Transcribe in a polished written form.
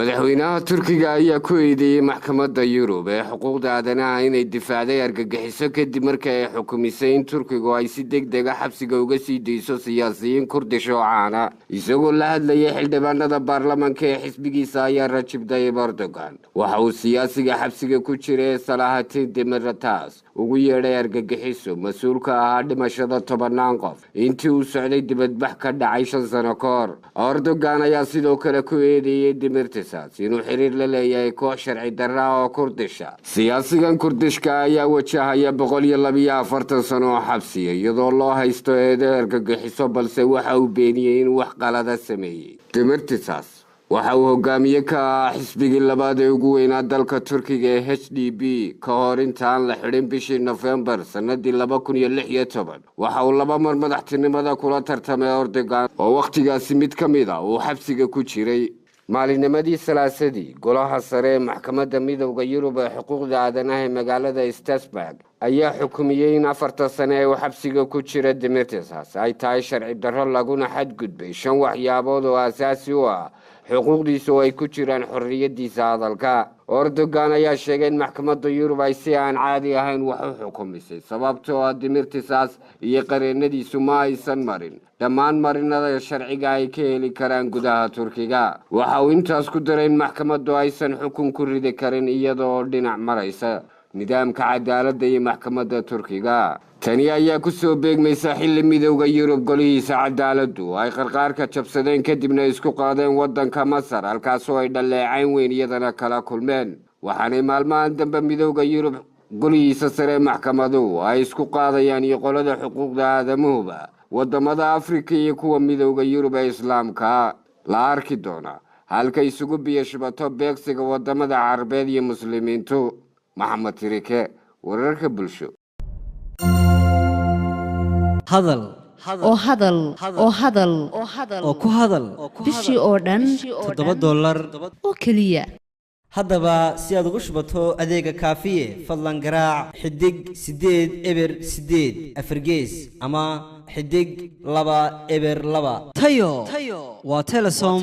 madaxweynaha Turkiga ayaa ku eedeeyay maxkamadda Yurub ee xuquuqda aadanaha inay difaacday argagixiso kadib markii ay xukumisay in Turkigu ay si degdeg ah xabsiga uga sii deyso siyaasiyiin Kurdish oo caan ah isagoo la hadlayay xildhibaanada baarlamaanka ee xisbigiisa ayaa Recep Tayyip Erdogan waxa uu siyaasiga xabsiga ku jiray Selahattin Demirtas ugu yeedhay argagixiso mas'uulka ah dhimashada 10 qof intii uu socday dibadbax ka dhacay 5 sano ka hor. Erdogan ayaa sidoo kale ku eedeeyay Demirtas inuu xiriir la leeyahay koox sharci darro oo Kurdish ah. Siyaasigan Kurdishka ayaa wajahaya 142 sano oo xabsi iyadoo loo haysto eedo argagixiso balse waxa uu beeniyay in wax qalad sameeyay. Demirtas waxa uu hogaamiye ka ah xisbigii labaad ee ugu weynaa dalka Turkiga ee HDP ka hor intaan la xidhin bishii November sanadii 2016. waxa uu laba mar madaxtinimada kula tartamay Erdogan oo waqtigaasi mid ka mid ah uu xabsiga ku jiray. maalinimadii salaasadii golaha sare ee maxkamadda midowga Yurub ee xuquuqda aadanaha ee magaalada Strasbourg ayaa xukumiyay in 4 sano ee uu xabsiga ku jira Demirtas ay tahay sharci darro laguna xadgudbay 5 waxyaabood oo asaasi u ah xuquuqdiisa oo ay ku jiraan xorriyadiisa hadalka. Erdogan ayaa sheegay in maxkamadda Yurub ay si aan caadi ahayn wax u xukumisay sababtoo ah Demirtas iyo qareenadiisu ma aysan marin dhammaan marinada sharciga ay ka heli karaan gudaha Turkiga. waxa uu intaas ku daray in maxkamaddu aysan xukun ku ridi karin iyadoo dhinac maraysa nidaamka cadaaladda iyo maxkamadda Turkiga. tani ayaa ku soo beegmaysa xilli midowga Yurub golihiisa cadaaladdu ay qarqaarka jabsadeen kadibna isku qaadeen waddanka Masar halkaasoo ay dhaleecayn weyn iyadana kala kulmeen. waxaanay maalmahan dambe midowga Yurub golihiisa sare maxkamadu ay isku qaadayaan iyo qolada xuquuqda aadamaha wadamada Afrika iyo kuwa midowga Yurub ee Islaamka. la arki doona halka isugu biyashbato beegsiga wadamada Carabeed iyo Muslimiintu. Maxamed Tirike, wararka bulsho. hadal oo ku hadal bishii oo dhan $7 oo kaliya. haddaba si aad ugu shubato adeega kaafiye fadlan garaac xidig 8 eber 8 afargees ama xidig 2 eber 2 tayo waa Telesom